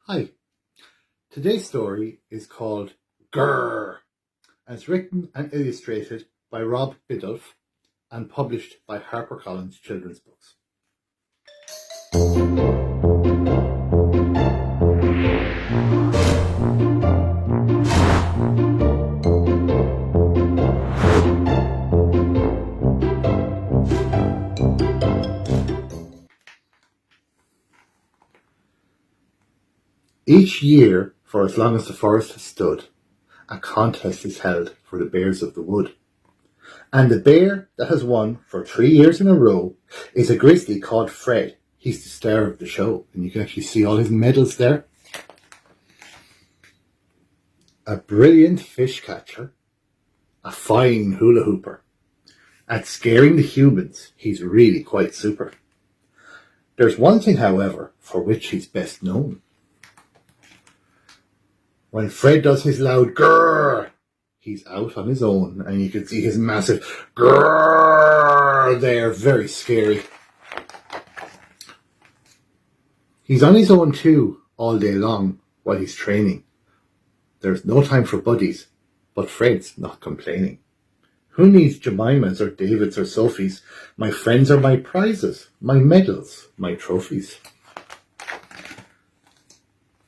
Hi, today's story is called GRRRR and it's written and illustrated by Rob Biddulph and published by HarperCollins Children's Books. Each year, for as long as the forest has stood, a contest is held for the bears of the wood. And the bear that has won for 3 years in a row is a grizzly called Fred. He's the star of the show, and you can actually see all his medals there. A brilliant fish catcher, a fine hula hooper. At scaring the humans, he's really quite super. There's one thing, however, for which he's best known. When Fred does his loud grrr, he's out on his own, and you can see his massive grrr there, very scary. He's on his own too, all day long, while he's training. There's no time for buddies, but Fred's not complaining. Who needs Jemimas or Davids or Sophies? My friends are my prizes, my medals, my trophies.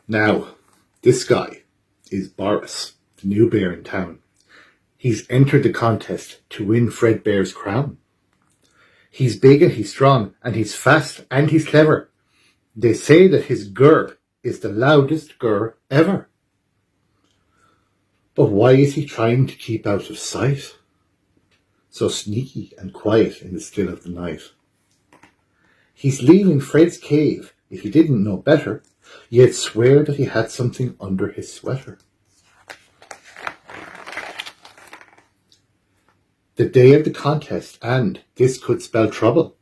Now, this guy is Boris, the new bear in town. He's entered the contest to win Fred Bear's crown. He's big and he's strong and he's fast and he's clever. They say that his grr is the loudest grr ever. But why is he trying to keep out of sight? So sneaky and quiet in the still of the night. He's leaving Fred's cave. If he didn't know better, you'd swear that he had something under his sweater. The day of the contest, and this could spell trouble.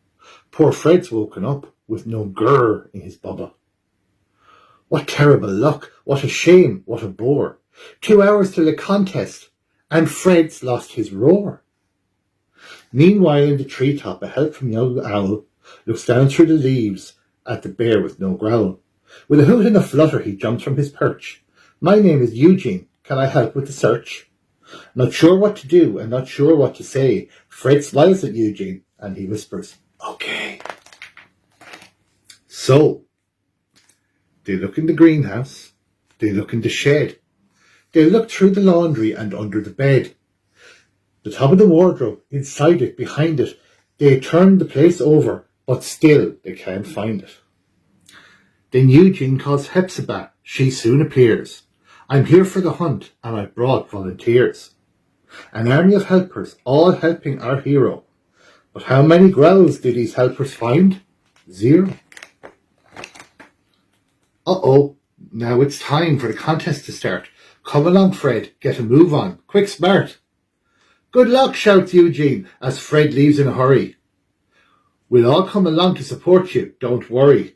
Poor Fred's woken up with no grrr in his bubba. What terrible luck, what a shame, what a bore. 2 hours till the contest, and Fred's lost his roar. Meanwhile in the treetop, a help from young owl looks down through the leaves at the bear with no growl. With a hoot and a flutter he jumps from his perch. My name is Eugene, can I help with the search? Not sure what to do and not sure what to say, Fred smiles at Eugene and he whispers, okay. So, they look in the greenhouse, they look in the shed, they look through the laundry and under the bed. The top of the wardrobe, inside it, behind it, they turn the place over, but still they can't find it. Then Eugene calls Hepzibah, she soon appears. I'm here for the hunt, and I brought volunteers. An army of helpers, all helping our hero. But how many growls did these helpers find? 0. Uh-oh, now it's time for the contest to start. Come along, Fred, get a move on, quick smart. Good luck, shouts Eugene, as Fred leaves in a hurry. We'll all come along to support you, don't worry.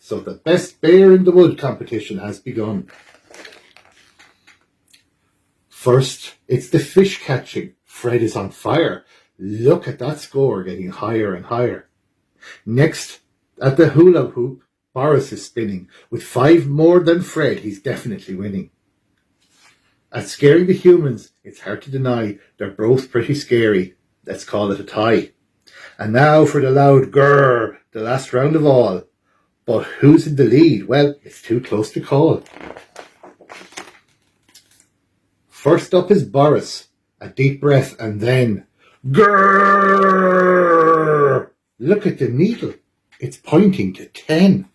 So the best bear in the wood competition has begun. First, it's the fish catching. Fred is on fire. Look at that score getting higher and higher. Next, at the hula hoop, Boris is spinning. With 5 more than Fred, he's definitely winning. At scaring the humans, it's hard to deny they're both pretty scary. Let's call it a tie. And now for the loud grrr, the last round of all. But who's in the lead? Well, it's too close to call. First up is Boris. A deep breath and then grrr! Look at the needle. It's pointing to 10.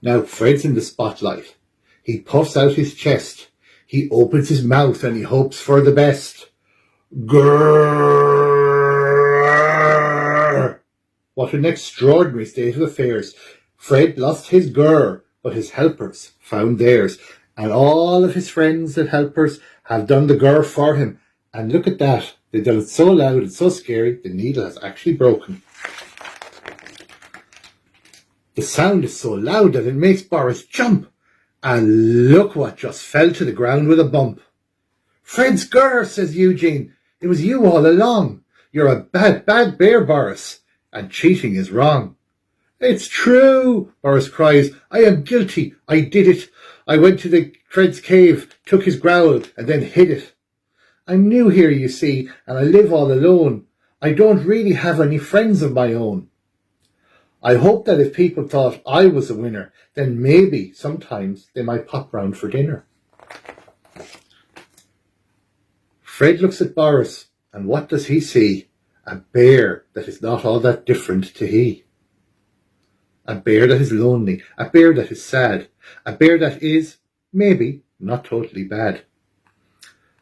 Now Fred's in the spotlight. He puffs out his chest. He opens his mouth and he hopes for the best. GRRRRR! What an extraordinary state of affairs. Fred lost his grrr, but his helpers found theirs. And all of his friends and helpers have done the grrr for him. And look at that. They've done it so loud and so scary, the needle has actually broken. The sound is so loud that it makes Boris jump. And look what just fell to the ground with a bump. Fred's grrr, says Eugene. It was you all along. You're a bad, bad bear, Boris. And cheating is wrong. It's true, Boris cries. I am guilty. I did it. I went to the Fred's cave, took his growl, and then hid it. I'm new here, you see, and I live all alone. I don't really have any friends of my own. I hope that if people thought I was a winner, then maybe sometimes they might pop round for dinner. Fred looks at Boris, and what does he see? A bear that is not all that different to he. A bear that is lonely, a bear that is sad, a bear that is, maybe, not totally bad.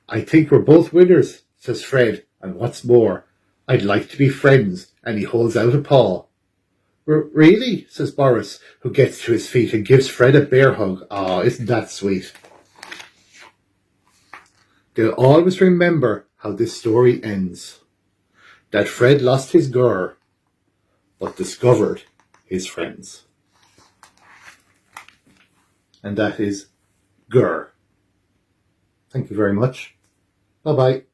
I think we're both winners, says Fred, and what's more, I'd like to be friends, and he holds out a paw. Really? Says Boris, who gets to his feet and gives Fred a bear hug. Ah, isn't that sweet? They'll always remember how this story ends. That Fred lost his GRRRR, but discovered his friends. And that is GRRRR. Thank you very much. Bye-bye.